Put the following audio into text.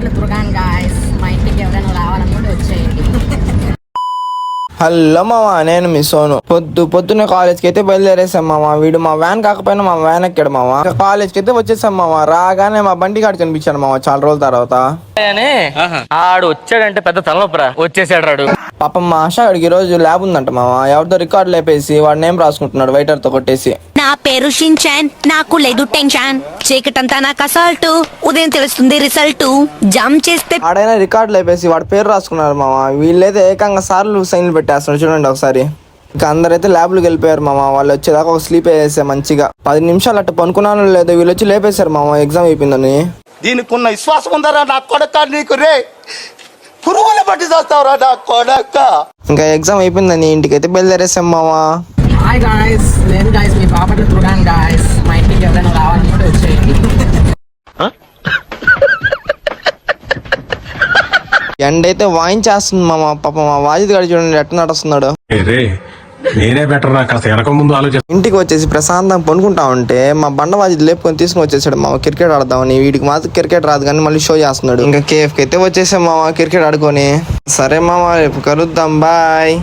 Bapatla దుర్గాన్ guys, మా ఇంటికి ఎవరైనా రావాలనుకుంటే వచ్చేయండి. హలో మామ, నేను మీ సోను. పొద్దున్న కాలేజ్కి అయితే బయలుదేరేసాం మామ. వీడు మా వ్యాన్ కాకపోయినా మా వ్యాన్ ఎక్కాడు మామ. కాలేజ్కి అయితే వచ్చేసాం మామ. రాగానే మా బండి కాడికి కనిపించాడు మామ చాలా రోజుల తర్వాత. ఆడు వచ్చాడంటే పెద్ద తలనొప్పరా, వచ్చేసాడు రాడు. పాపం మా ఆశాడికి ఈ రోజు ల్యాబ్ ఉందంట మామ. ఎవరితో రికార్డు లేపేసి వాడు నేమ్ రాసుకుంటున్నాడు వైటర్ తో కొట్టేసి. నా పేరు షిన్చాన్, నాకు లేదు టెన్షన్, చీకటంతా నాకు అసాల్ట్, ఉదయం తెలుస్తుంది రిజల్ట్, జంప్ చేస్తే ఆడైనా రికార్డు లేపేసి వాడి పేరు రాసుకున్నారు మామ. వీళ్ళైతే ఏకంగా సార్లు సైన్లు పెట్టేస్తున్నారు చూడండి ఒకసారి. ఇంకా అందరైతే ల్యాబ్లకు వెళ్ళిపోయారు మామ. వాళ్ళు వచ్చేదాకా ఒక స్లీప్ వేసే మంచిగా 10 నిమిషాలు అట్ట పనుకున్నాను లేదు, వీళ్ళు వచ్చి లేపేశారు మామ ఎగ్జామ్ అయిపోయిందని. దీనికి ఉన్న విశ్వాసం ఉందరా నా కొడక, నీకు రే పురుగుల పట్టి చేస్తావురా నా కొడక. ఇంకా ఎగ్జామ్ అయిపోయిందని ఇంటికైతే బయలుదేరేసాం మామ. హాయ్ గాయస్, నేను గాయస్ మీ బాపట్ల దుర్గాన్ గాయస్, మా ఇంటికి ఎవరైనా రావాలనుకుంటే వచ్చేయండి. ఎండ అయితే వాయించేస్తుంది మామ. పాప మా వాజిద్ గారు చూడండి ఎట్లా నడుస్తున్నాడు. నేనే బెటర్ రా, కాస్త వెనక ముందు ఆలోచన. ఇంటికి వచ్చేసి ప్రశాంతంగా పనుకుంటా ఉంటే మా బండ వాజిద్ లేపుకొని తీసుకుని వచ్చేసాడు మామ క్రికెట్ ఆడదామని. వీడికి మాత్రం క్రికెట్ రాదు కానీ మళ్ళీ షో చేస్తున్నాడు. ఇంకా కేఫ్కి అయితే వచ్చేసాం మామ క్రికెట్ ఆడుకొని. సరే మామ, రేపు కలుద్దాం, బాయ్.